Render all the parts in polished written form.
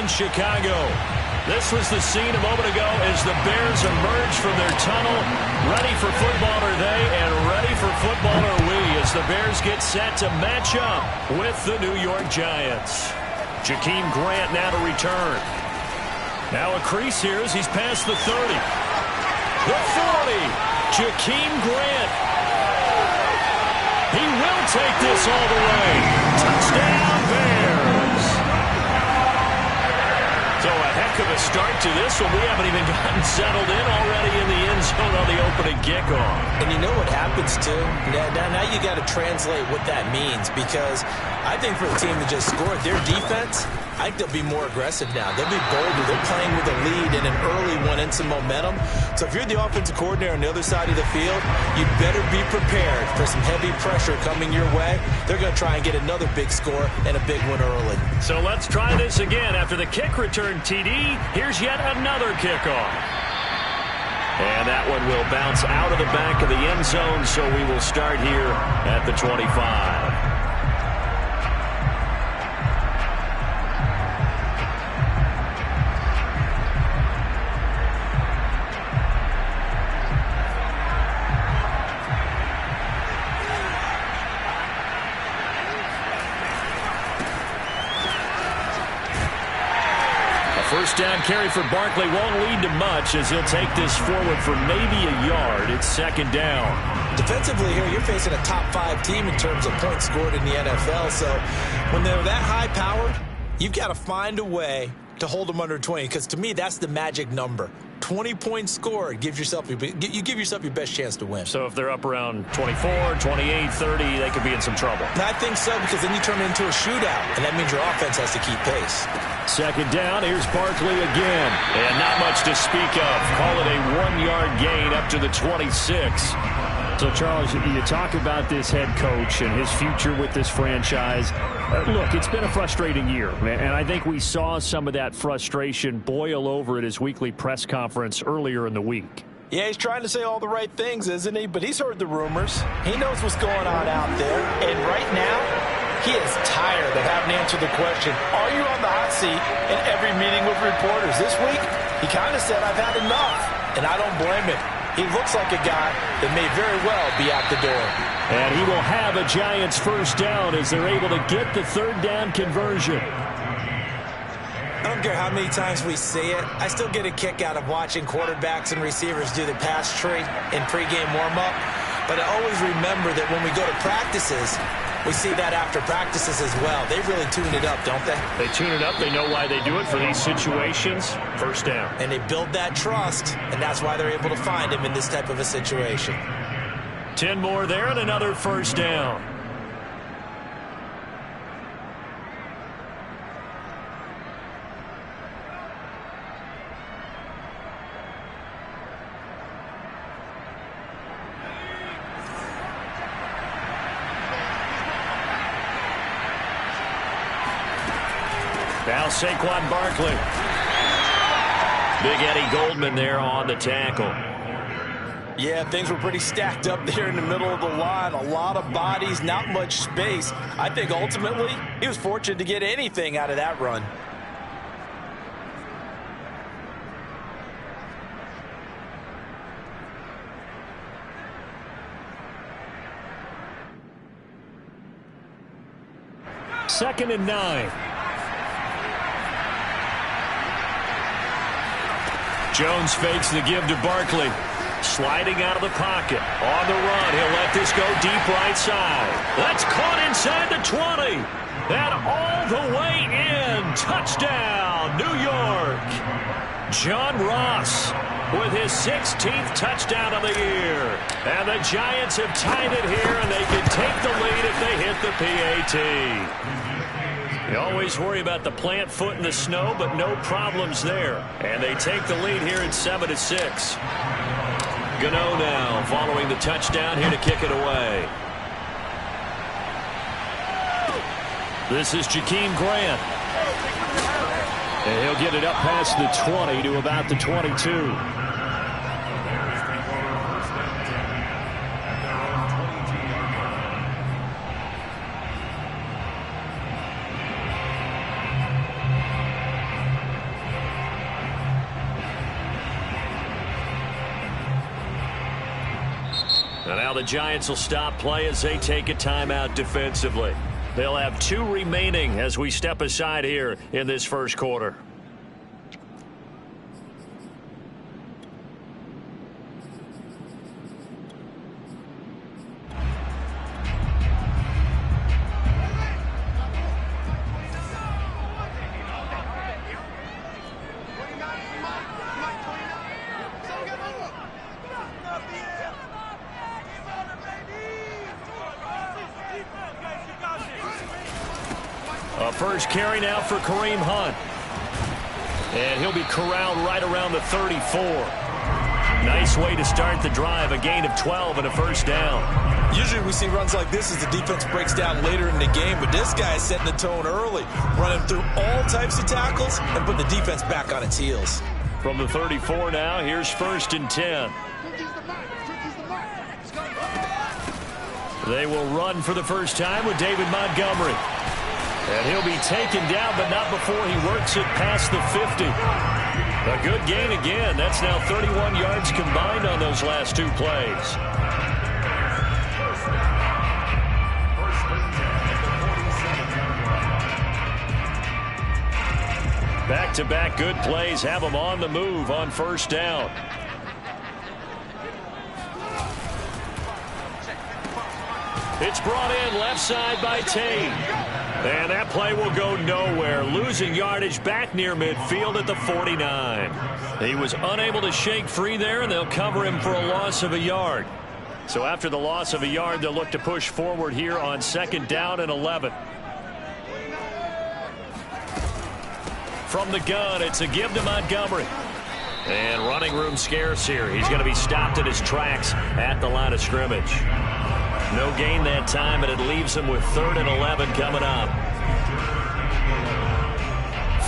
in Chicago. This was the scene a moment ago as the Bears emerged from their tunnel. Ready for football are they, and ready for football are we as the Bears get set to match up with the New York Giants. Jakeem Grant now to return. Now a crease here as he's past the 30. The 40. Jakeem Grant. He will take this all the way. Touchdown, Bears. So a heck of a start to this one. We haven't even gotten settled in already in the end zone on the opening kickoff. And you know what happens, too? Now you got to translate what that means, because I think for the team that just scored, their defense, I think they'll be more aggressive now. They'll be bolder. They're playing with a lead and an early one and some momentum. So if you're the offensive coordinator on the other side of the field, you better be prepared for some heavy pressure coming your way. They're going to try and get another big score and a big one early. So let's try this again. After the kick return TD, here's yet another kickoff. And that one will bounce out of the back of the end zone, so we will start here at the 25. First down carry for Barkley won't lead to much as he'll take this forward for maybe a yard. It's second down. Defensively here, you're facing a top-5 team in terms of points scored in the NFL. So when they're that high-powered, you've got to find a way to hold them under 20, because to me, that's the magic number. 20 points scored gives yourself you give yourself your best chance to win. So if they're up around 24, 28, 30, they could be in some trouble. I think so, because then you turn it into a shootout, and that means your offense has to keep pace. Second down, here's Barkley again. And not much to speak of. Call it a 1-yard gain up to the 26. So, Charles, you talk about this head coach and his future with this franchise. Look, it's been a frustrating year, and I think we saw some of that frustration boil over at his weekly press conference earlier in the week. Yeah, he's trying to say all the right things, isn't he? But he's heard the rumors. He knows what's going on out there. And right now, he is tired of having to answer the question, are you on the hot seat in every meeting with reporters? This week, he kind of said, I've had enough. And I don't blame him. He looks like a guy that may very well be out the door. And he will have a Giants first down as they're able to get the third down conversion. I don't care how many times we see it. I still get a kick out of watching quarterbacks and receivers do the pass tree in pregame warm-up. But I always remember that when we go to practices, we see that after practices as well. They really tune it up, don't they? They tune it up. They know why they do it for these situations. First down. And they build that trust, and that's why they're able to find him in this type of a situation. 10 more there and another first down. Now Saquon Barkley. Big Eddie Goldman there on the tackle. Yeah, things were pretty stacked up there in the middle of the line. A lot of bodies, not much space. I think ultimately he was fortunate to get anything out of that run. Second and 9. Jones fakes the give to Barkley. Sliding out of the pocket. On the run. He'll let this go deep right side. That's caught inside the 20. And all the way in. Touchdown, New York. John Ross with his 16th touchdown of the year. And the Giants have tied it here, and they can take the lead if they hit the PAT. You always worry about the plant foot in the snow, but no problems there. And they take the lead here at 7-6. Gano now following the touchdown here to kick it away. This is Jakeem Grant. And he'll get it up past the 20 to about the 22. And now the Giants will stop play as they take a timeout defensively. They'll have 2 remaining as we step aside here in this first quarter. First carry now for Kareem Hunt. And he'll be corralled right around the 34. Nice way to start the drive. A gain of 12 and a first down. Usually we see runs like this as the defense breaks down later in the game, but this guy is setting the tone early, running through all types of tackles and putting the defense back on its heels. From the 34 now, here's 1st and 10. They will run for the first time with David Montgomery. And he'll be taken down, but not before he works it past the 50. A good gain again. That's now 31 yards combined on those last 2 plays. Back-to-back good plays have them on the move on first down. It's brought in left side by Tate. And that play will go nowhere. Losing yardage back near midfield at the 49. He was unable to shake free there, and they'll cover him for a loss of a yard. So after the loss of a yard, they'll look to push forward here on 2nd down and 11. From the gun, it's a give to Montgomery. And running room scarce here. He's going to be stopped in his tracks at the line of scrimmage. No gain that time, and it leaves him with 3rd and 11 coming up.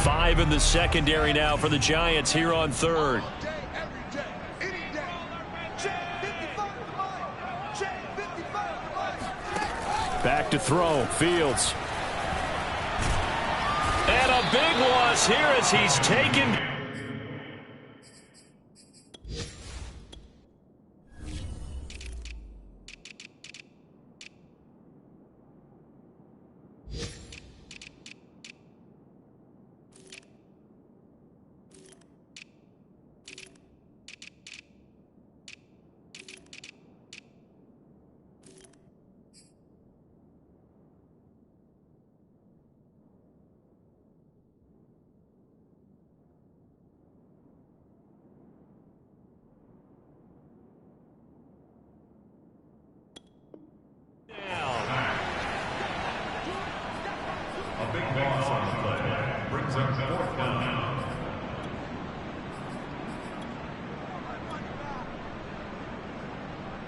5 in the secondary now for the Giants here on 3rd. Back to throw. Fields. And a big loss here as he's taken.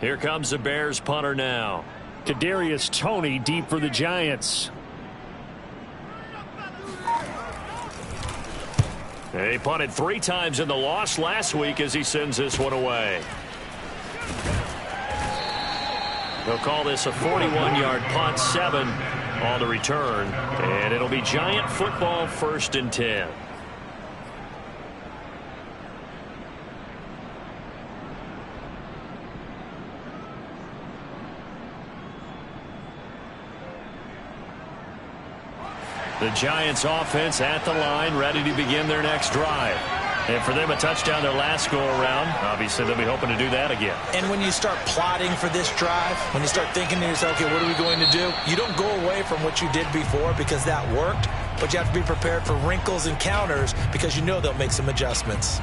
Here comes the Bears punter now. Kadarius Toney deep for the Giants. He punted 3 times in the loss last week as he sends this one away. They'll call this a 41-yard punt, 7 on the return. And it'll be Giant football, 1st and 10. The Giants offense at the line, ready to begin their next drive. And for them, a touchdown their last go-around. Obviously, they'll be hoping to do that again. And when you start plotting for this drive, when you start thinking to yourself, okay, what are we going to do? You don't go away from what you did before because that worked, but you have to be prepared for wrinkles and counters because you know they'll make some adjustments.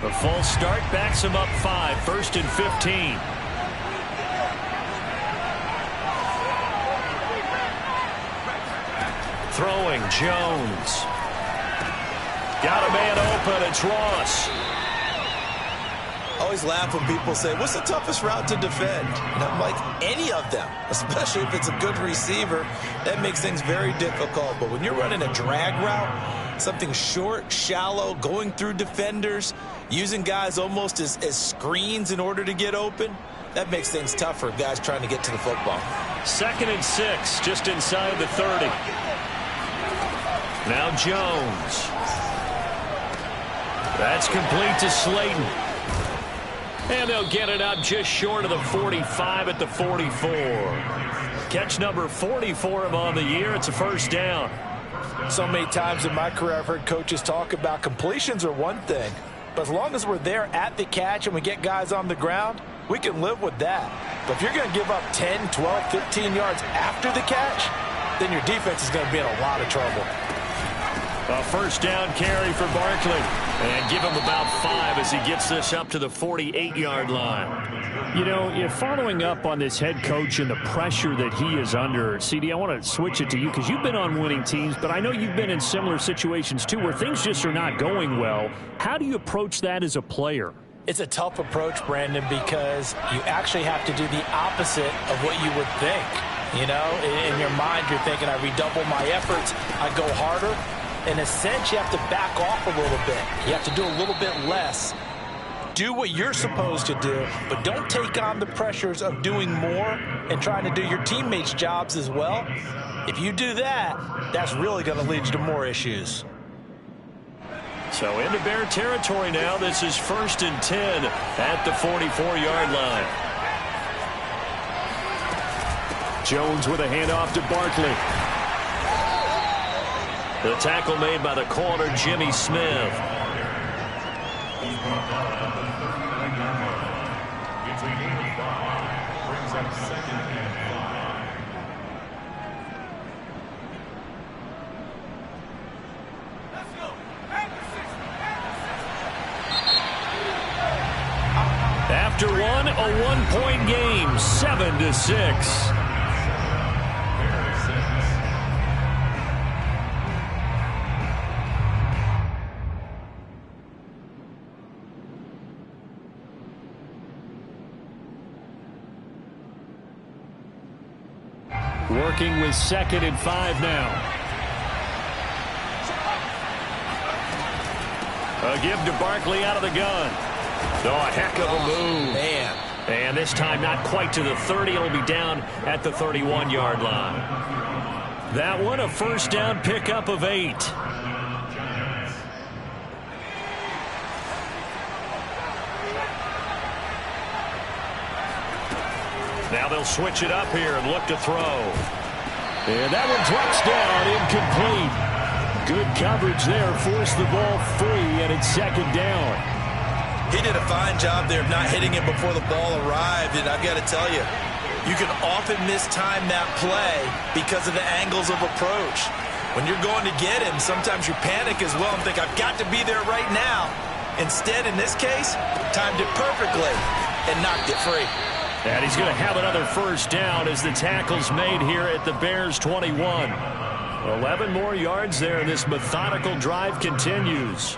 The false start backs him up 5, 1st and 15. Throwing, Jones. Got a man open, it's Ross. I always laugh when people say, what's the toughest route to defend? And I'm like, any of them, especially if it's a good receiver. That makes things very difficult. But when you're running a drag route, something short, shallow, going through defenders, using guys almost as screens in order to get open, that makes things tough for guys trying to get to the football. 2nd and 6, just inside the 30. Now Jones. That's complete to Slayton. And they'll get it up just short of the 45 at the 44. Catch number 44 of on the year. It's a first down. So many times in my career I've heard coaches talk about completions are one thing, but as long as we're there at the catch and we get guys on the ground, we can live with that. But if you're going to give up 10, 12, 15 yards after the catch, then your defense is going to be in a lot of trouble. A first down carry for Barkley. And give him about 5 as he gets this up to the 48-yard line. You know, you're following up on this head coach and the pressure that he is under. CD, I want to switch it to you because you've been on winning teams, but I know you've been in similar situations too where things just are not going well. How do you approach that as a player? It's a tough approach, Brandon, because you actually have to do the opposite of what you would think. You know, in your mind, you're thinking, I redouble my efforts, I go harder. In a sense, you have to back off a little bit. You have to do a little bit less. Do what you're supposed to do, but don't take on the pressures of doing more and trying to do your teammates' jobs as well. If you do that, that's really going to lead you to more issues. So into Bear territory now. This is 1st and 10 at the 44-yard line. Jones with a handoff to Barkley. The tackle made by the corner, Jimmy Smith. After one, a 1-point game, 7-6. Working with 2nd and 5 now. A give to Barkley out of the gun. Oh, a heck of a move. Man. And this time not quite to the 30. It'll be down at the 31-yard line. That one a first down pickup of 8. Now they'll switch it up here and look to throw. And that one drops down, incomplete. Good coverage there, forced the ball free, and it's 2nd down. He did a fine job there of not hitting it before the ball arrived, and I've got to tell you, you can often mistime that play because of the angles of approach. When you're going to get him, sometimes you panic as well and think, I've got to be there right now. Instead, in this case, timed it perfectly and knocked it free. And he's going to have another first down as the tackle's made here at the Bears 21. 11 more yards there, and this methodical drive continues.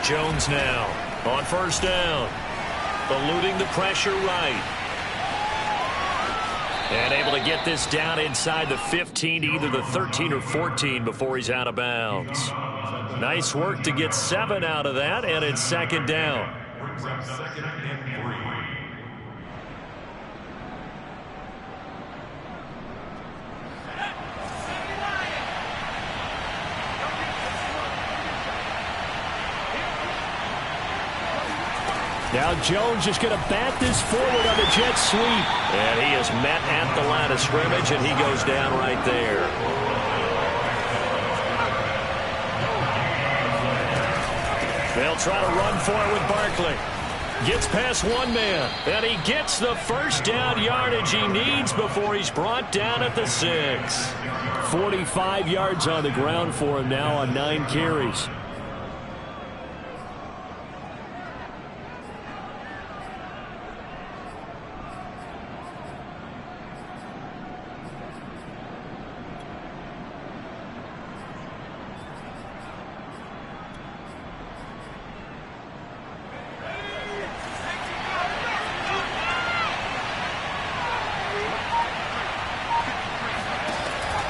Jones now on first down. Eluding the pressure right. And able to get this down inside the 15 to either the 13 or 14 before he's out of bounds. Nice work to get 7 out of that, and it's 2nd down. Now Jones is going to bat this forward on the jet sweep. And he is met at the line of scrimmage, and he goes down right there. They'll try to run for it with Barkley. Gets past one man, and he gets the first down yardage he needs before he's brought down at the 6. 45 yards on the ground for him now on 9 carries.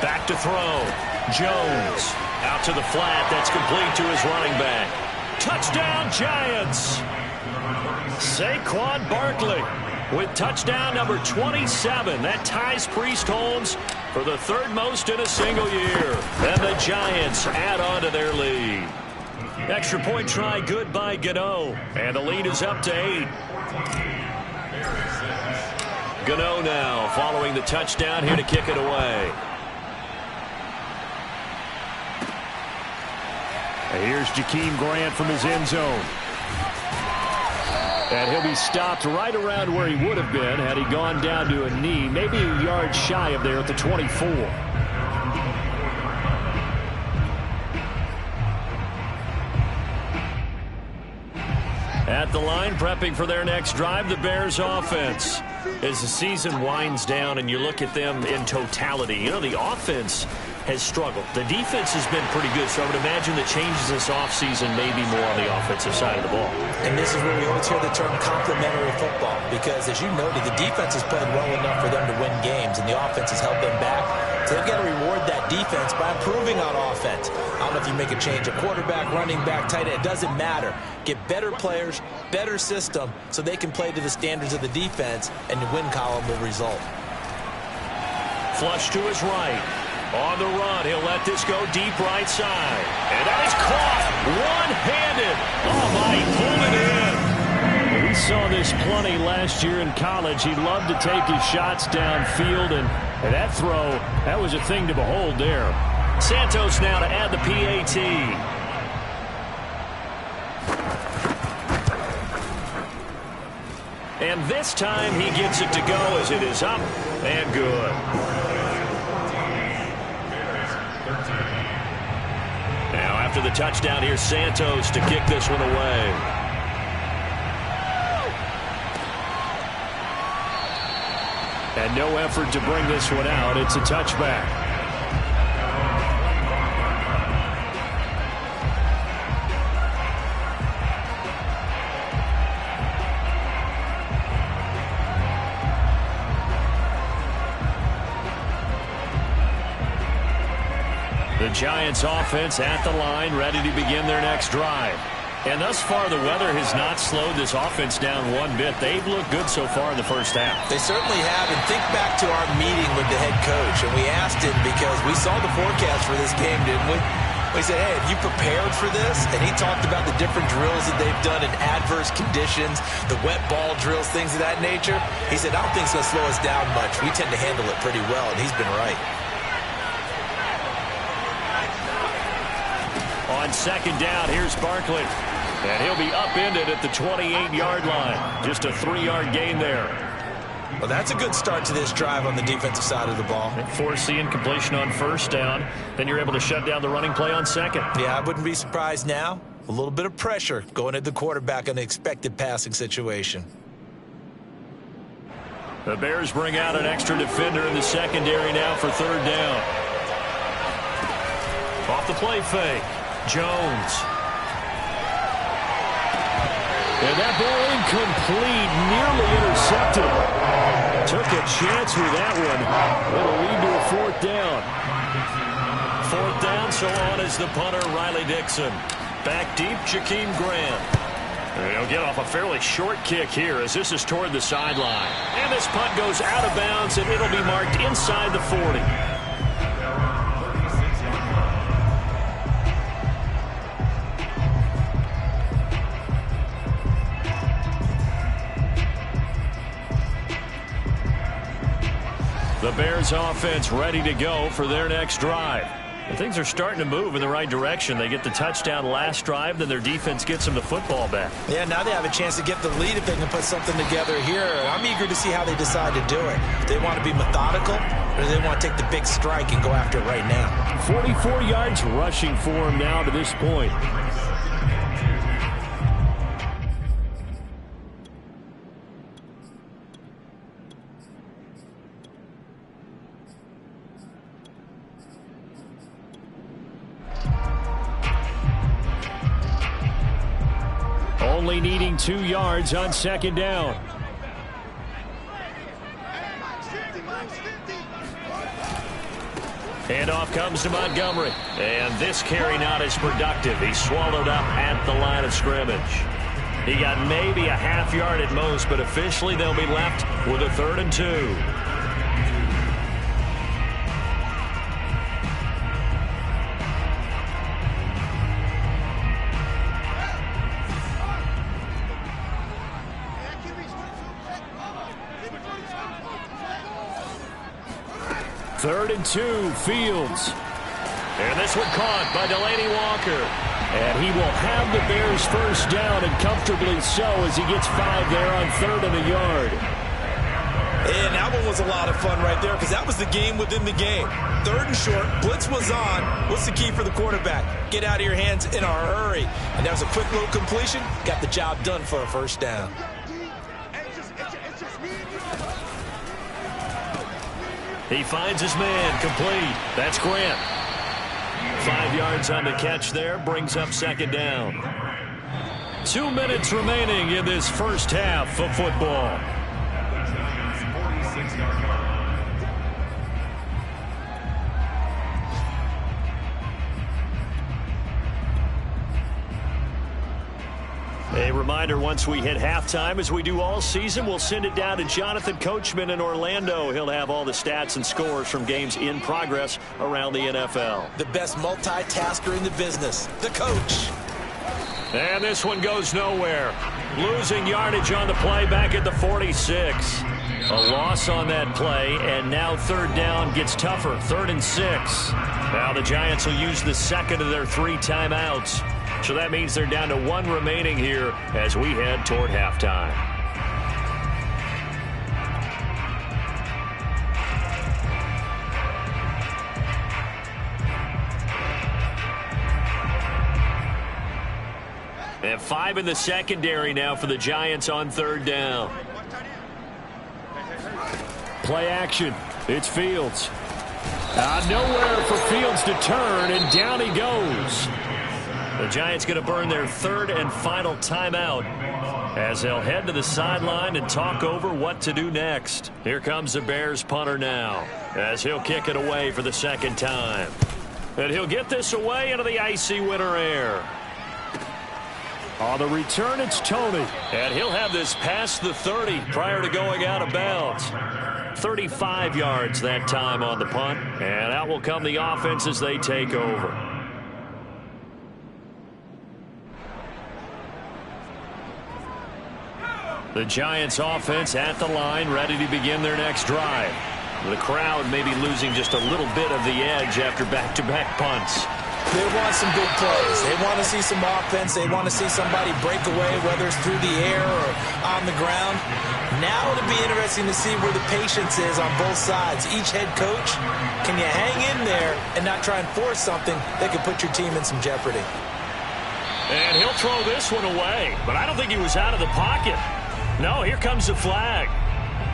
Back to throw. Jones out to the flat. That's complete to his running back. Touchdown, Giants. Saquon Barkley with touchdown number 27. That ties Priest-Holmes for the third most in a single year. And the Giants add on to their lead. Extra point try good by Gano. And the lead is up to 8. Gano now following the touchdown here to kick it away. Here's Jakeem Grant from his end zone. And he'll be stopped right around where he would have been had he gone down to a knee, maybe a yard shy of there at the 24. At the line, prepping for their next drive, the Bears offense. As the season winds down and you look at them in totality, you know, the offense has struggled. The defense has been pretty good, so I would imagine the changes this offseason may be more on the offensive side of the ball. And this is where we always hear the term complementary football, because as you noted, the defense has played well enough for them to win games, and the offense has held them back. So they've got to reward that defense by improving on offense. I don't know if you make a change, a quarterback, running back, tight end, it doesn't matter. Get better players, better system, so they can play to the standards of the defense, and the win column will result. Flush to his right. On the run, he'll let this go deep right side. And that is caught one-handed. Oh, my, he pulled it in. We saw this plenty last year in college. He loved to take his shots downfield, and that throw, that was a thing to behold there. Santos now to add the PAT. And this time he gets it to go as it is up and good. Now after the touchdown, here's Santos to kick this one away. And no effort to bring this one out. It's a touchback. The Giants offense at the line, ready to begin their next drive. And thus far, the weather has not slowed this offense down one bit. They've looked good so far in the first half. They certainly have. And think back to our meeting with the head coach. And we asked him, because we saw the forecast for this game, didn't we? We said, hey, have you prepared for this? And he talked about the different drills that they've done in adverse conditions, the wet ball drills, things of that nature. He said, I don't think it's going to slow us down much. We tend to handle it pretty well, and he's been right. On second down, here's Barkley. And he'll be upended at the 28-yard line. Just a 3-yard gain there. Well, that's a good start to this drive on the defensive side of the ball. Force the incompletion on first down. Then you're able to shut down the running play on second. Yeah, I wouldn't be surprised now. A little bit of pressure going at the quarterback in the expected passing situation. The Bears bring out an extra defender in the secondary now for third down. Off the play fake. Jones. And that ball incomplete, nearly intercepted. Took a chance with that one. It'll lead to a fourth down. Fourth down, so on is the punter, Riley Dixon. Back deep, Jakeem Grant. And he'll get off a fairly short kick here as this is toward the sideline. And this punt goes out of bounds, and it'll be marked inside the 40. The Bears offense ready to go for their next drive. And things are starting to move in the right direction. They get the touchdown last drive, then their defense gets them the football back. Yeah, now they have a chance to get the lead if they can put something together here. I'm eager to see how they decide to do it. Do they want to be methodical, or do they want to take the big strike and go after it right now? 44 yards rushing for him now to this point. Only needing 2 yards on second down. Handoff comes to Montgomery. And this carry not as productive. He's swallowed up at the line of scrimmage. He got maybe a half yard at most, but officially they'll be left with a 3rd and 2. Third and 2, Fields. And this one caught by Delanie Walker. And he will have the Bears first down, and comfortably so, as he gets 5 there on 3rd and a yard. And that one was a lot of fun right there, because that was the game within the game. 3rd and short, blitz was on. What's the key for the quarterback? Get out of your hands in a hurry. And that was a quick little completion. Got the job done for a first down. He finds his man, complete. That's Grant. 5 yards on the catch there, brings up 2nd down. 2 minutes remaining in this first half of football. A reminder, once we hit halftime, as we do all season, we'll send it down to Jonathan Coachman in Orlando. He'll have all the stats and scores from games in progress around the NFL. The best multitasker in the business, the coach. And this one goes nowhere. Losing yardage on the play back at the 46. A loss on that play, and now 3rd down gets tougher. 3rd and 6. Now the Giants will use the 2nd of their 3 timeouts. So that means they're down to 1 remaining here as we head toward halftime. And 5 in the secondary now for the Giants on 3rd down. Play action. It's Fields. Nowhere for Fields to turn, and down he goes. The Giants going to burn their 3rd and final timeout as they'll head to the sideline and talk over what to do next. Here comes the Bears punter now as he'll kick it away for the 2nd time. And he'll get this away into the icy winter air. On the return, it's Toney. And he'll have this past the 30 prior to going out of bounds. 35 yards that time on the punt. And out will come the offense as they take over. The Giants offense at the line, ready to begin their next drive. The crowd may be losing just a little bit of the edge after back-to-back punts. They want some big plays. They want to see some offense. They want to see somebody break away, whether it's through the air or on the ground. Now it'll be interesting to see where the patience is on both sides. Each head coach, can you hang in there and not try and force something that could put your team in some jeopardy? And he'll throw this one away, but I don't think he was out of the pocket. No, here comes the flag.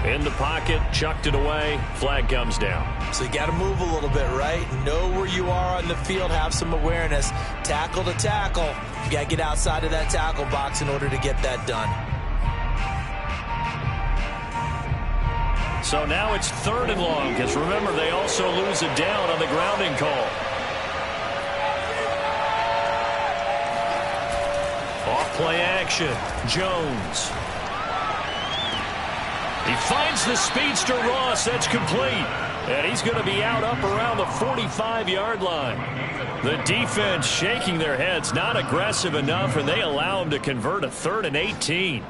In the pocket, chucked it away, flag comes down. So you got to move a little bit, right? Know where you are on the field, have some awareness. Tackle to tackle. You got to get outside of that tackle box in order to get that done. So now it's 3rd and long, because remember, they also lose it down on the grounding call. Off play action, Jones. He finds the speedster Ross. That's complete. And he's going to be out up around the 45-yard line. The defense shaking their heads, not aggressive enough, and they allow him to convert a 3rd and 18.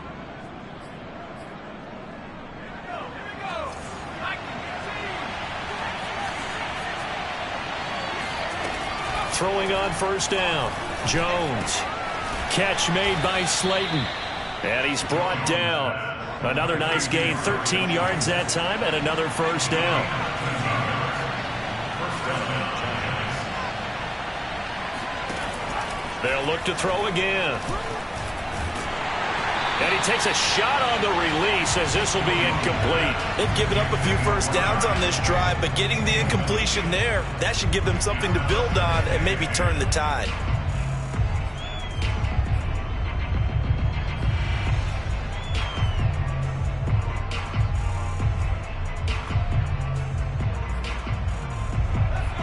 Throwing on 1st down. Jones. Catch made by Slayton. And he's brought down. Another nice gain, 13 yards that time, and another 1st down. They'll look to throw again. And he takes a shot on the release as this will be incomplete. They've given up a few first downs on this drive, but getting the incompletion there, that should give them something to build on and maybe turn the tide.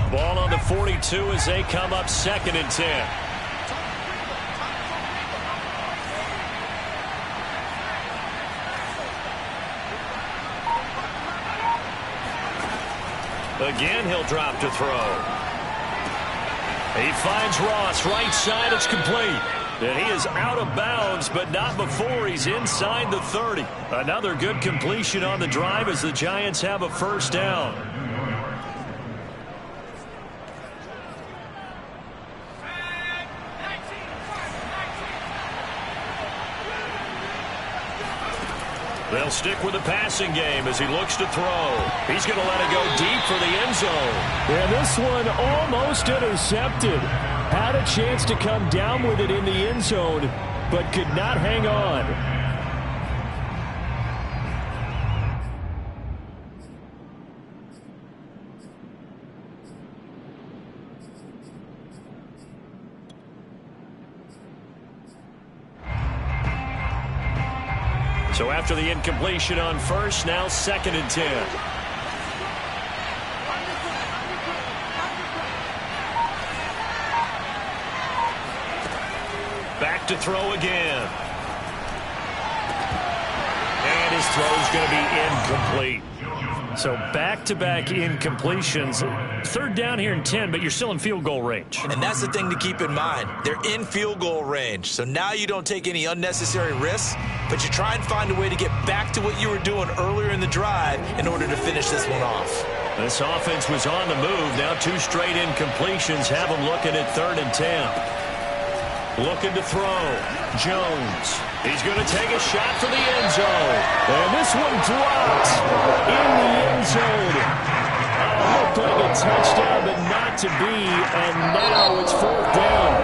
Ball on the 42 as they come up 2nd and 10. Again, he'll drop to throw. He finds Ross right side. It's complete. And he is out of bounds, but not before he's inside the 30. Another good completion on the drive as the Giants have a first down. They'll stick with the passing game as he looks to throw. He's going to let it go deep for the end zone. And this one almost intercepted. Had a chance to come down with it in the end zone, but could not hang on. So after the incompletion on first, now 2nd and 10. Back to throw again. And his throw's going to be incomplete. So back-to-back incompletions. 3rd down here and 10, but you're still in field goal range. And that's the thing to keep in mind. They're in field goal range. So now you don't take any unnecessary risks, but you try and find a way to get back to what you were doing earlier in the drive in order to finish this one off. This offense was on the move. Now 2 straight incompletions have them looking at 3rd and 10. Looking to throw. Jones. He's going to take a shot for the end zone. And this one dropped in the end zone. Looked like a touchdown, but not to be. And now it's 4th down.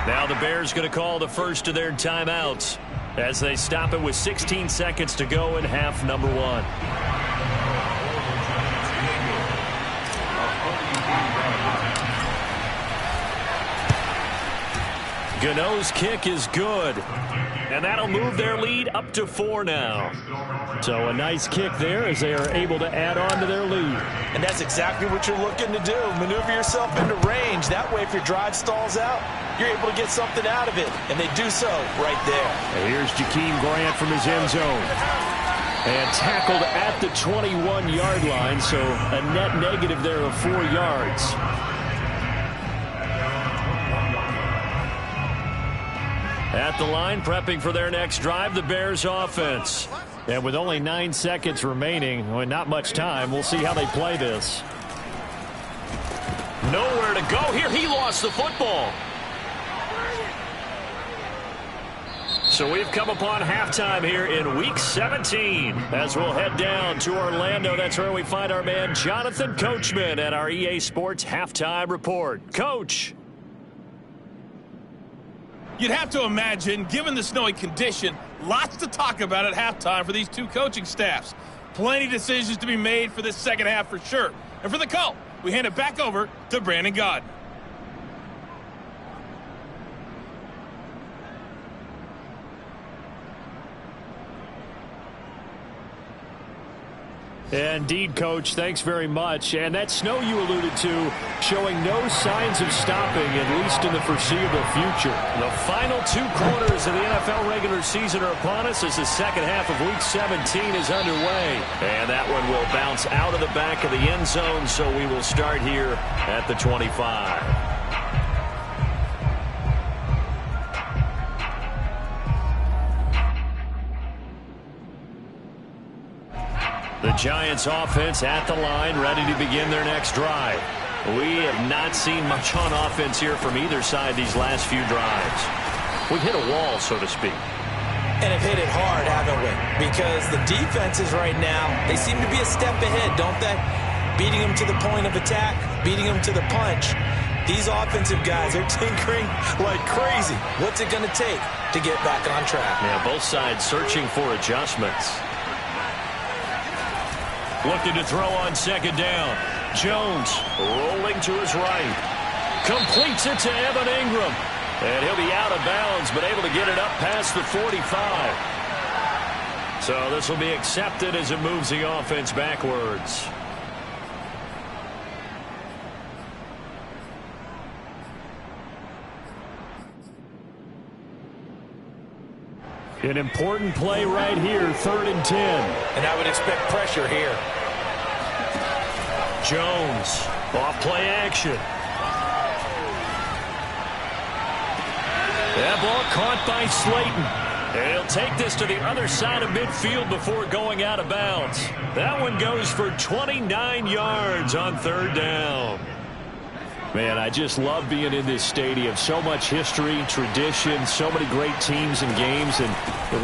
Now the Bears going to call the first of their timeouts as they stop it with 16 seconds to go in half number 1. Gano's kick is good. And that'll move their lead up to 4 now. So a nice kick there as they are able to add on to their lead. And that's exactly what you're looking to do. Maneuver yourself into range. That way, if your drive stalls out, you're able to get something out of it. And they do so right there. And here's Jakeem Grant from his end zone. And tackled at the 21-yard line, so a net negative there of 4 yards. At the line, prepping for their next drive, the Bears offense. And with only 9 seconds remaining, well, not much time, we'll see how they play this. Nowhere to go here. He lost the football. So we've come upon halftime here in Week 17. As we'll head down to Orlando, that's where we find our man Jonathan Coachman at our EA Sports Halftime Report. Coach. You'd have to imagine, given the snowy condition, lots to talk about at halftime for these two coaching staffs. Plenty of decisions to be made for this second half for sure. And for the call, we hand it back over to Brandon Gaudin. Indeed, Coach. Thanks very much. And that snow you alluded to showing no signs of stopping, at least in the foreseeable future. The final 2 quarters of the NFL regular season are upon us as the second half of Week 17 is underway. And that one will bounce out of the back of the end zone, so we will start here at the 25. The Giants offense at the line, ready to begin their next drive. We have not seen much on offense here from either side these last few drives. We've hit a wall, so to speak. And have hit it hard, haven't we? Because the defenses right now, they seem to be a step ahead, don't they? Beating them to the point of attack, beating them to the punch. These offensive guys are tinkering like crazy. What's it going to take to get back on track? Yeah, both sides searching for adjustments. Looking to throw on second down. Jones rolling to his right. Completes it to Evan Ingram. And he'll be out of bounds, but able to get it up past the 45. So this will be accepted as it moves the offense backwards. An important play right here, 3rd and 10. And I would expect pressure here. Jones, off play action. That ball caught by Slayton. And he'll take this to the other side of midfield before going out of bounds. That one goes for 29 yards on third down. Man, I just love being in this stadium. So much history, tradition, so many great teams and games. And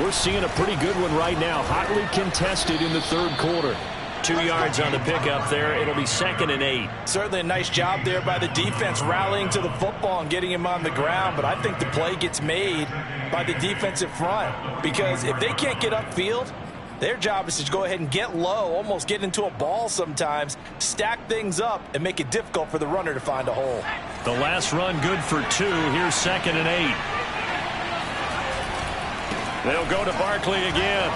we're seeing a pretty good one right now. Hotly contested in the third quarter. 2 yards on the pickup there. It'll be 2nd and 8. Certainly a nice job there by the defense rallying to the football and getting him on the ground. But I think the play gets made by the defensive front. Because if they can't get upfield, their job is to go ahead and get low, almost get into a ball sometimes, stack things up, and make it difficult for the runner to find a hole. The last run good for 2. Here's 2nd and 8. They'll go to Barkley again.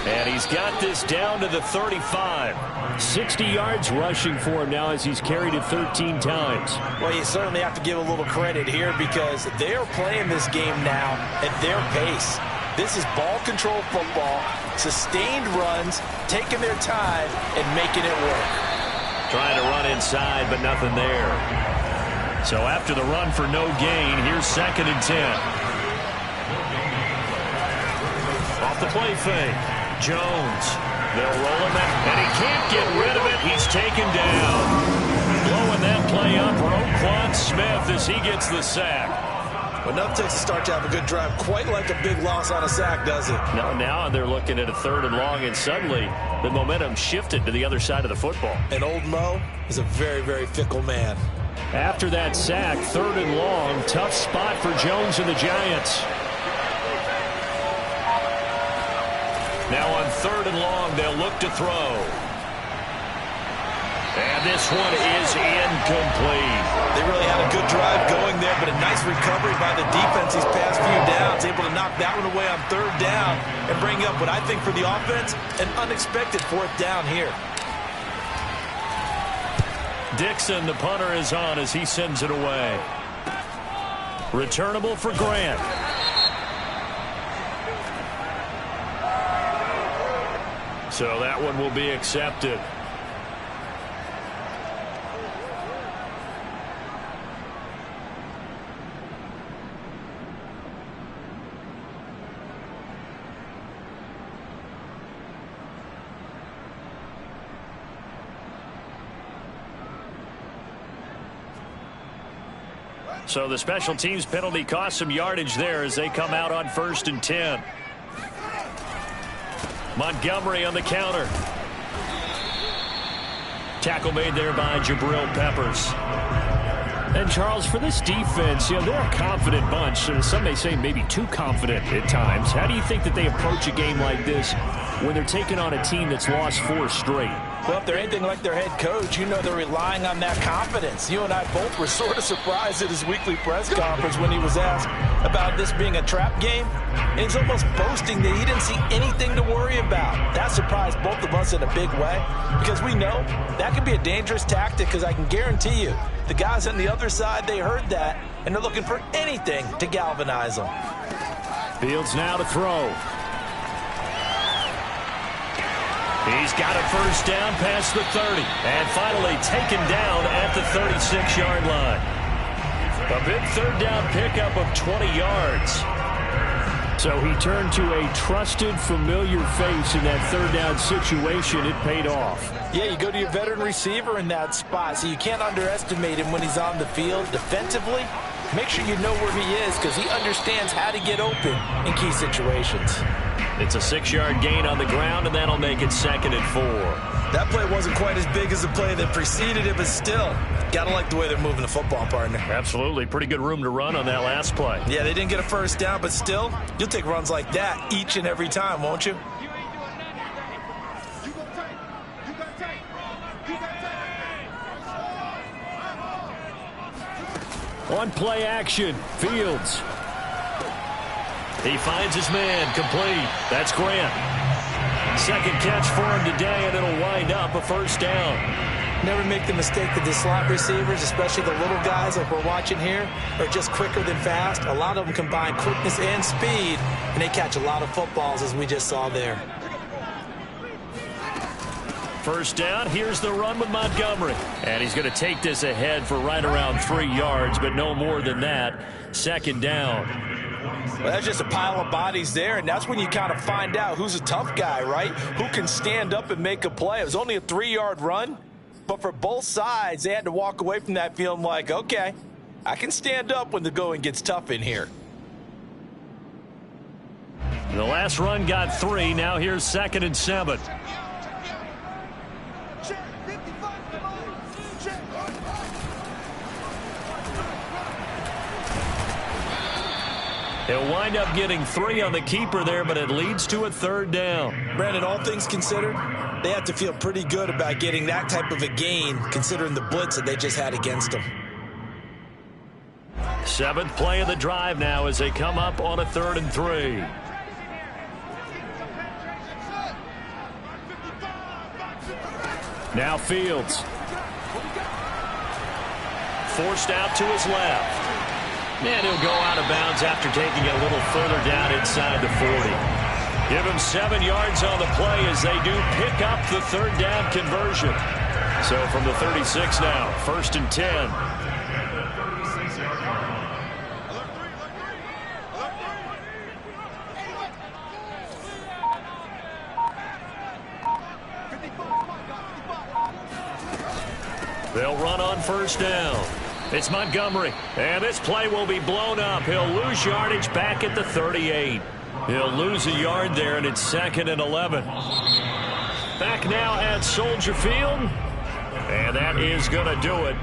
And he's got this down to the 35. 60 yards rushing for him now as he's carried it 13 times. Well, you certainly have to give a little credit here because they are playing this game now at their pace. This is ball control football, sustained runs, taking their time and making it work. Trying to run inside, but nothing there. So after the run for no gain, here's 2nd and 10. Off the play fake. Jones. They'll roll him out, and he can't get rid of it. He's taken down. Blowing that play up, Roquan Smith as he gets the sack. Well, nothing takes a start to have a good drive quite like a big loss on a sack, does it? No, now they're looking at a 3rd and long, and suddenly the momentum shifted to the other side of the football. And old Mo is a very, very fickle man. After that sack, 3rd and long, tough spot for Jones and the Giants. Now on 3rd and long, they'll look to throw. And this one is incomplete. They really had a good drive going there, but a nice recovery by the defense these past few downs, able to knock that one away on 3rd down and bring up what I think for the offense, an unexpected 4th down here. Dixon, the punter, is on as he sends it away. Returnable for Grant. So that one will be accepted. So the special teams penalty cost some yardage there as they come out on 1st and 10. Montgomery on the counter. Tackle made there by Jabril Peppers. And, Charles, for this defense, they're a confident bunch. Some may say maybe too confident at times. How do you think that they approach a game like this when they're taking on a team that's lost 4 straight? Well, if they're anything like their head coach, they're relying on that confidence. You and I both were sort of surprised at his weekly press conference when he was asked about this being a trap game. And he's almost boasting that he didn't see anything to worry about. That surprised both of us in a big way because we know that can be a dangerous tactic because I can guarantee you the guys on the other side, they heard that, and they're looking for anything to galvanize them. Fields now to throw. He's got a 1st down past the 30. And finally taken down at the 36-yard line. A big 3rd down pickup of 20 yards. So he turned to a trusted, familiar face in that 3rd down situation. It paid off. Yeah, you go to your veteran receiver in that spot, so you can't underestimate him when he's on the field. Defensively, make sure you know where he is because he understands how to get open in key situations. It's a 6-yard gain on the ground, and that'll make it 2nd and 4. That play wasn't quite as big as the play that preceded it, but still, gotta like the way they're moving the football, partner. Absolutely. Pretty good room to run on that last play. Yeah, they didn't get a 1st down, but still, you'll take runs like that each and every time, won't you? On play action, Fields. He finds his man, complete. That's Grant. 2nd catch for him today, and it'll wind up a 1st down. Never make the mistake that the slot receivers, especially the little guys like we're watching here, are just quicker than fast. A lot of them combine quickness and speed, and they catch a lot of footballs, as we just saw there. First down, here's the run with Montgomery. And he's going to take this ahead for right around 3 yards, but no more than that. Second down. Well, that's just a pile of bodies there, and that's when you kind of find out who's a tough guy, right? Who can stand up and make a play. It was only a 3-yard run, but for both sides, they had to walk away from that feeling like, okay, I can stand up when the going gets tough in here. The last run got 3. Now here's 2nd and 7. He'll wind up getting 3 on the keeper there, but it leads to a 3rd down. Brandon, all things considered, they have to feel pretty good about getting that type of a gain, considering the blitz that they just had against them. 7th play of the drive now as they come up on a 3rd and 3. Now Fields. Forced out to his left. And he'll go out of bounds after taking it a little further down inside the 40. Give him 7 yards on the play as they do pick up the 3rd down conversion. So from the 36 now, 1st and 10. They'll run on 1st down. It's Montgomery, and this play will be blown up. He'll lose yardage back at the 38. He'll lose a yard there, and it's 2nd and 11. Back now at Soldier Field, and that is going to do it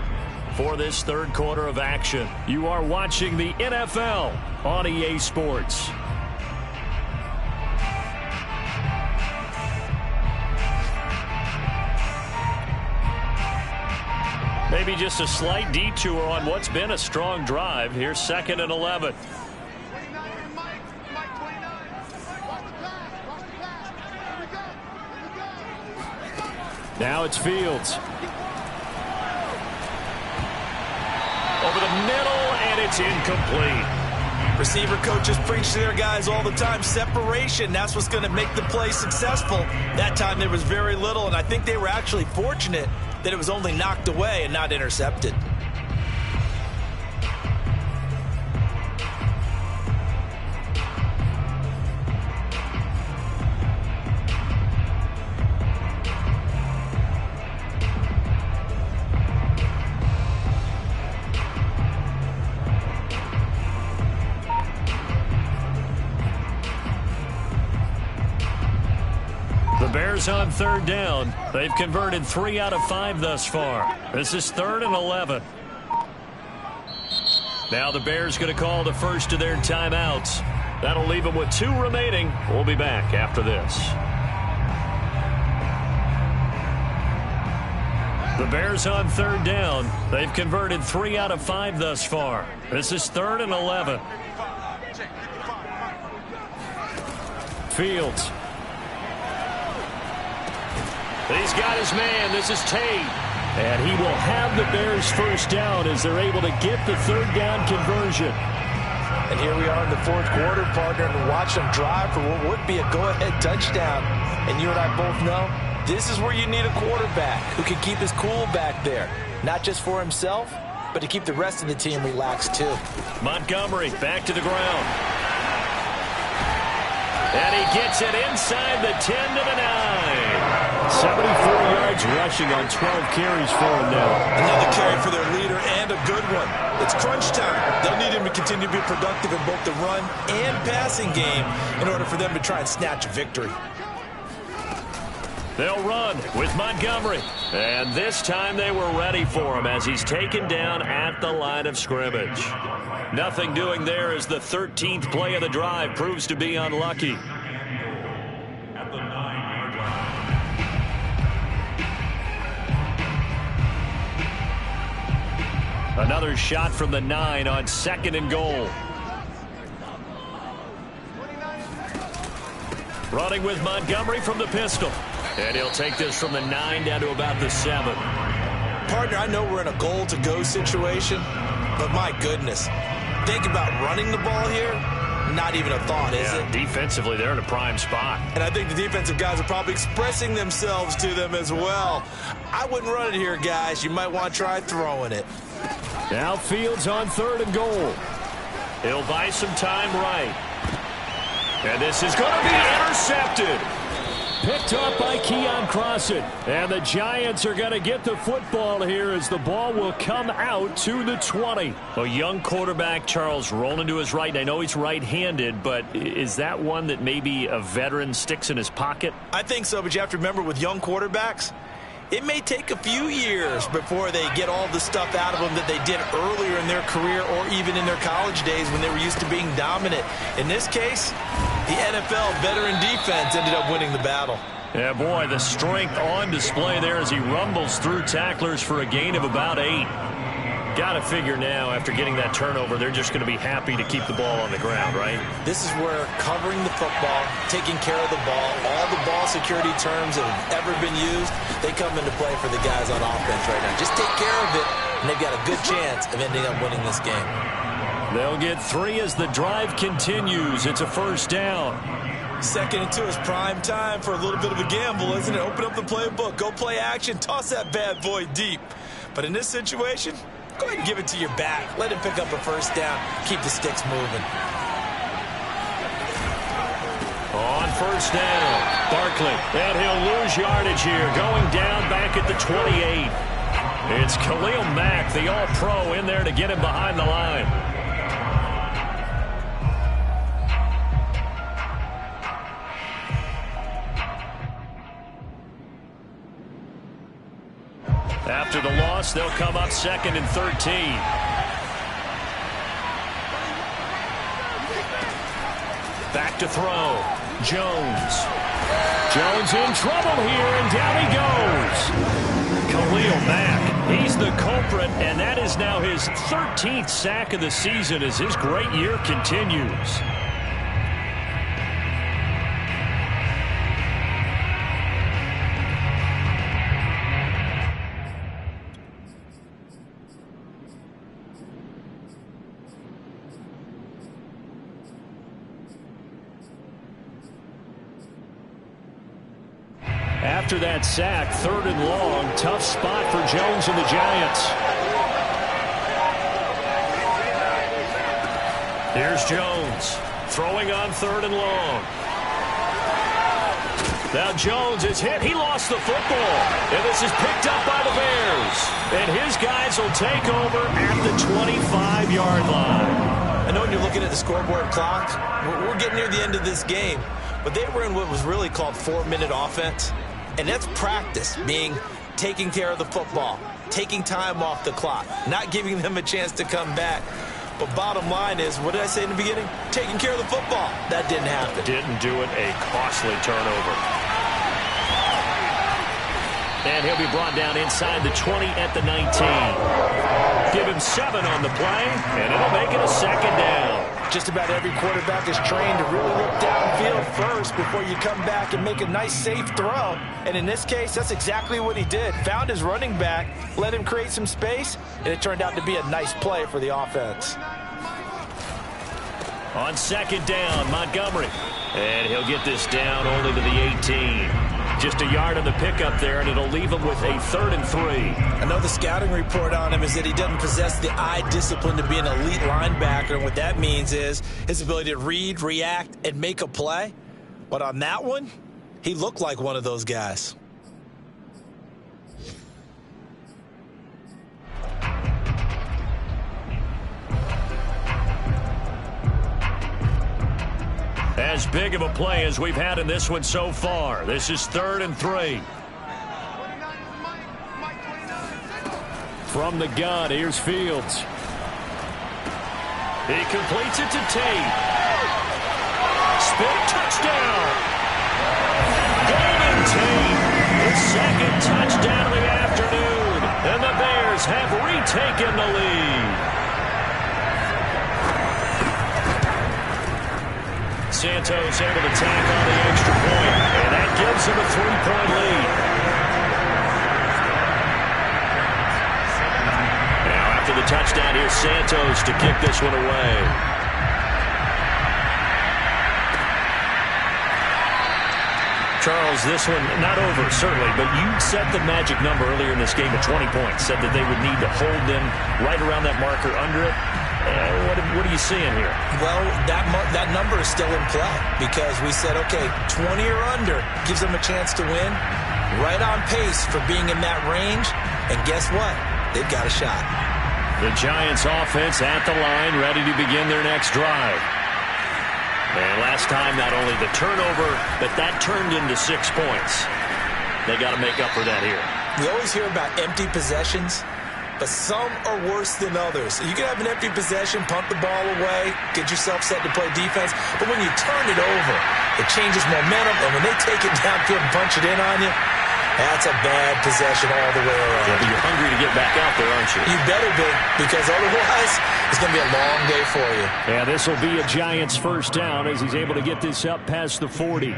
for this 3rd quarter of action. You are watching the NFL on EA Sports. Maybe just a slight detour on what's been a strong drive. Here's 2nd and 11. Now it's Fields. Over the middle, and it's incomplete. Receiver coaches preach to their guys all the time. Separation, that's what's going to make the play successful. That time there was very little, and I think they were actually fortunate that it was only knocked away and not intercepted. The Bears on 3rd down. They've converted 3 out of 5 thus far. This is 3rd and 11. Now the Bears going to call the first of their timeouts. That'll leave them with 2 remaining. We'll be back after this. The Bears on 3rd down. They've converted 3 out of 5 thus far. This is 3rd and 11. Fields. He's got his man. This is Tate. And he will have the Bears first down as they're able to get the 3rd down conversion. And here we are in the 4th quarter, partner, and watch them drive for what would be a go-ahead touchdown. And you and I both know this is where you need a quarterback who can keep his cool back there. Not just for himself, but to keep the rest of the team relaxed too. Montgomery back to the ground. And he gets it inside the 10 to the 9. 74 yards rushing on 12 carries for him now. Another carry for their leader and a good one. It's crunch time. They'll need him to continue to be productive in both the run and passing game in order for them to try and snatch a victory. They'll run with Montgomery. And this time they were ready for him as he's taken down at the line of scrimmage. Nothing doing there as the 13th play of the drive proves to be unlucky. At the 9-yard line. Another shot from the 9 on 2nd and goal. Running with Montgomery from the pistol. And he'll take this from the 9 down to about the 7. Partner, I know we're in a goal-to-go situation, but my goodness, think about running the ball here. not even a thought, is it? Defensively, they're in a prime spot. And I think the defensive guys are probably expressing themselves to them as well. I wouldn't run it here, guys. You might want to try throwing it. Now Fields on 3rd and goal. He'll buy some time right. And this is going to be intercepted. Picked up by Keon Crossen. And the Giants are going to get the football here as the ball will come out to the 20. A young quarterback, Charles, rolling to his right. I know he's right-handed, but is that one that maybe a veteran sticks in his pocket? I think so, but you have to remember with young quarterbacks, it may take a few years before they get all the stuff out of them that they did earlier in their career or even in their college days when they were used to being dominant. In this case, the NFL veteran defense ended up winning the battle. Yeah, boy, the strength on display there as he rumbles through tacklers for a gain of about 8. Got to figure now, after getting that turnover, they're just going to be happy to keep the ball on the ground, right? This is where covering the football, taking care of the ball, all the ball security terms that have ever been used, they come into play for the guys on offense right now. Just take care of it, and they've got a good chance of ending up winning this game. They'll get 3 as the drive continues. It's a first down. 2nd and 2 is prime time for a little bit of a gamble, isn't it? Open up the playbook, go play action, toss that bad boy deep. But in this situation, go ahead and give it to your back. Let him pick up a first down. Keep the sticks moving. On first down, Barkley. And he'll lose yardage here, going down back at the 28. It's Khalil Mack, the all-pro, in there to get him behind the line. After the loss, they'll come up 2nd and 13. Back to throw. Jones. Jones in trouble here, and down he goes. Khalil Mack, he's the culprit, and that is now his 13th sack of the season as his great year continues. After that sack, 3rd and long, tough spot for Jones and the Giants. Here's Jones, throwing on 3rd and long. Now Jones is hit. He lost the football. And this is picked up by the Bears. And his guys will take over at the 25-yard line. I know when you're looking at the scoreboard clock, we're getting near the end of this game. But they were in what was really called 4-minute offense. And that's practice, being taking care of the football, taking time off the clock, not giving them a chance to come back. But bottom line is, what did I say in the beginning? Taking care of the football. That didn't happen. Didn't do it. A costly turnover. And he'll be brought down inside the 20 at the 19. Give him 7 on the play, and it'll make it a 2nd down. Just about every quarterback is trained to really look downfield first before you come back and make a nice, safe throw. And in this case, that's exactly what he did. Found his running back, let him create some space, and it turned out to be a nice play for the offense. On 2nd down, Montgomery. And he'll get this down only to the 18. Just a yard on the pickup there, and it'll leave him with a 3rd and 3. Another scouting report on him is that he doesn't possess the eye discipline to be an elite linebacker. And what that means is his ability to read, react, and make a play. But on that one, he looked like one of those guys. As big of a play as we've had in this one so far. This is 3rd and 3. From the gun, here's Fields. He completes it to Tate. Spin, touchdown. Golden Tate, his 2nd touchdown of the afternoon. And the Bears have retaken the lead. Santos able to tack on the extra point, and that gives him a 3-point lead. Now after the touchdown, here's Santos to kick this one away. Charles, this one not over, certainly, but you set the magic number earlier in this game at 20 points, said that they would need to hold them right around that marker under it. What are you seeing here? Well, that number is still in play because we said, okay, 20 or under gives them a chance to win. Right on pace for being in that range. And guess what? They've got a shot. The Giants offense at the line, ready to begin their next drive. And last time, not only the turnover, but that turned into 6 points. They got to make up for that here. We always hear about empty possessions, but some are worse than others. You can have an empty possession, punt the ball away, get yourself set to play defense, but when you turn it over, it changes momentum, and when they take it downfield and punch it in on you, that's a bad possession all the way around. Yeah, but you're hungry to get back out there, aren't you? You better be, because otherwise it's going to be a long day for you. Yeah, this will be a Giants first down as he's able to get this up past the 40.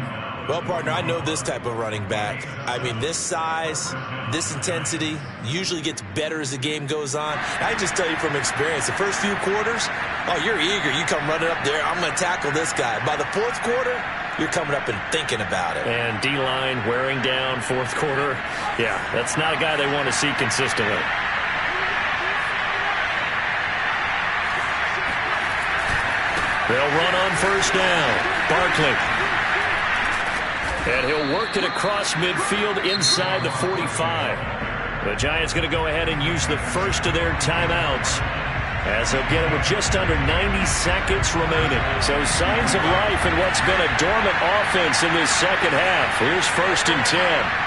Well, partner, I know this type of running back. I mean, this size, this intensity usually gets better as the game goes on. I just tell you from experience, the first few quarters, oh, you're eager. You come running up there, I'm going to tackle this guy. By the fourth quarter, you're coming up and thinking about it. And D-line wearing down fourth quarter. Yeah, that's not a guy they want to see consistently. They'll run on first down. Barkley. And he'll work it across midfield inside the 45. The Giants going to go ahead and use the first of their timeouts as they'll get it with just under 90 seconds remaining. So signs of life in what's been a dormant offense in this second half. Here's 1st and 10.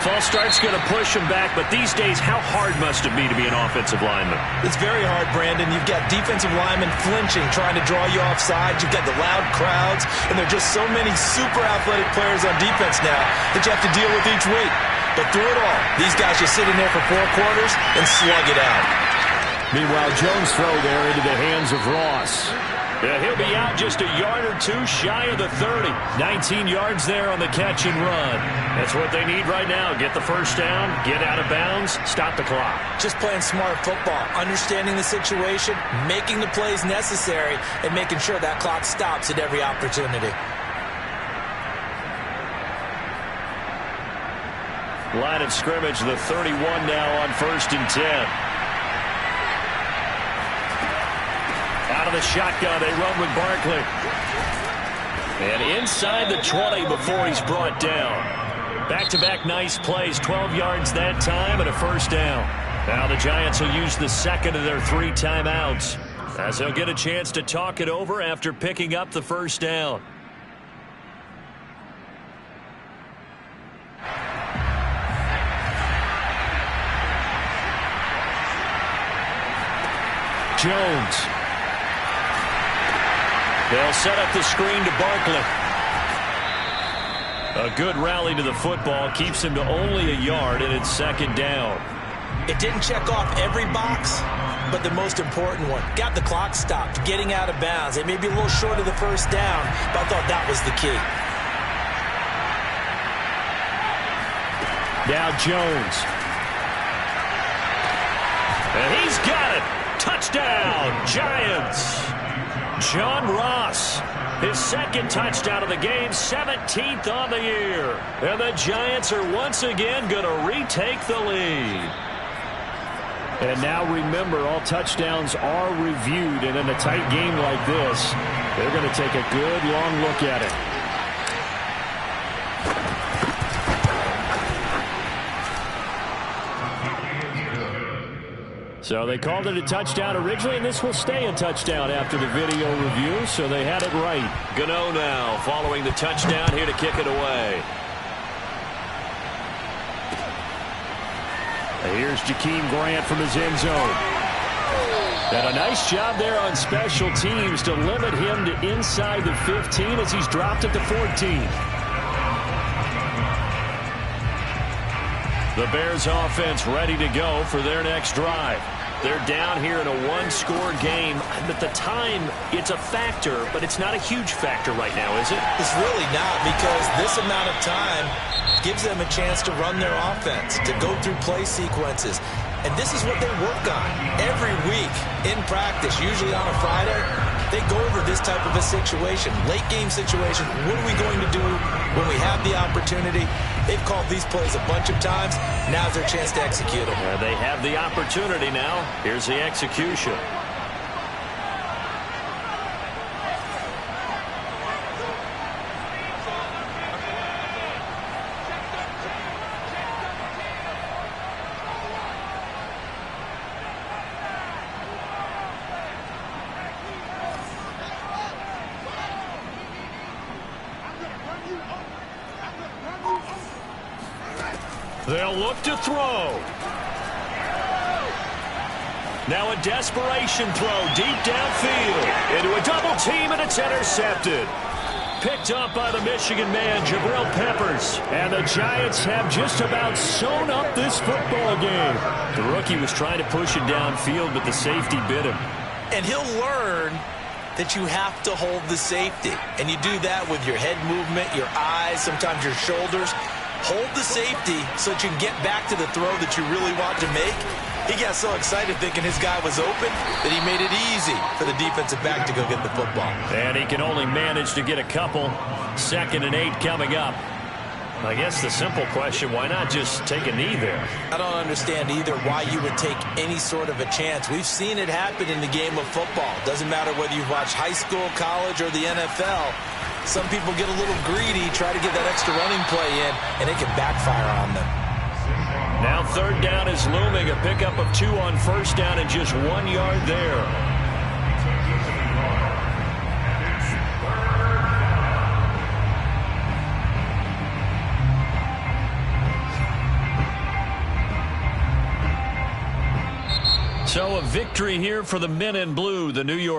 False start's going to push him back, but these days, how hard must it be to be an offensive lineman? It's very hard, Brandon. You've got defensive linemen flinching, trying to draw you offside. You've got the loud crowds, and there are just so many super athletic players on defense now that you have to deal with each week. But through it all, these guys just sit in there for 4 quarters and slug it out. Meanwhile, Jones' throw there into the hands of Ross. Yeah, he'll be out just a yard or two shy of the 30. 19 yards there on the catch and run. That's what they need right now. Get the first down, get out of bounds, stop the clock. Just playing smart football, understanding the situation, making the plays necessary, and making sure that clock stops at every opportunity. Line of scrimmage, the 31 now on 1st and 10. Out of the shotgun, they run with Barkley. And inside the 20 before he's brought down. Back-to-back nice plays, 12 yards that time and a first down. Now the Giants will use the second of their 3 timeouts as they'll get a chance to talk it over after picking up the first down. Jones. They'll set up the screen to Barkley. A good rally to the football keeps him to only a yard, and it's 2nd down. It didn't check off every box, but the most important one. Got the clock stopped, getting out of bounds. They may be a little short of the first down, but I thought that was the key. Now Jones. And he's got it. Touchdown, Giants. John Ross, his 2nd touchdown of the game, 17th on the year. And the Giants are once again going to retake the lead. And now remember, all touchdowns are reviewed, and in a tight game like this, they're going to take a good long look at it. So they called it a touchdown originally, and this will stay a touchdown after the video review, so they had it right. Gano now following the touchdown here to kick it away. And here's Jakeem Grant from his end zone. And a nice job there on special teams to limit him to inside the 15 as he's dropped it to 14. The Bears offense ready to go for their next drive. They're down here in a one-score game. At the time, it's a factor, but it's not a huge factor right now, is it? It's really not, because this amount of time gives them a chance to run their offense, to go through play sequences. And this is what they work on every week in practice, usually on a Friday. They go over this type of a situation, late game situation. What are we going to do when we have the opportunity? They've called these plays a bunch of times. Now's their chance to execute them. They have the opportunity now. Here's the execution. They'll look to throw. Now a desperation throw deep downfield into a double team, and it's intercepted. Picked up by the Michigan man, Jabril Peppers. And the Giants have just about sewn up this football game. The rookie was trying to push it downfield, but the safety bit him. And he'll learn that you have to hold the safety. And you do that with your head movement, your eyes, sometimes your shoulders. Hold the safety so that you can get back to the throw that you really want to make. He got so excited thinking his guy was open that he made it easy for the defensive back to go get the football. And he can only manage to get a couple. 2nd and 8 coming up. I guess the simple question, why not just take a knee there? I don't understand either why you would take any sort of a chance. We've seen it happen in the game of football. Doesn't matter whether you watch high school, college, or the NFL. Some people get a little greedy, try to get that extra running play in, and it can backfire on them. Now 3rd down is looming. A pickup of 2 on 1st down and just 1 yard there. So a victory here for the men in blue, the New York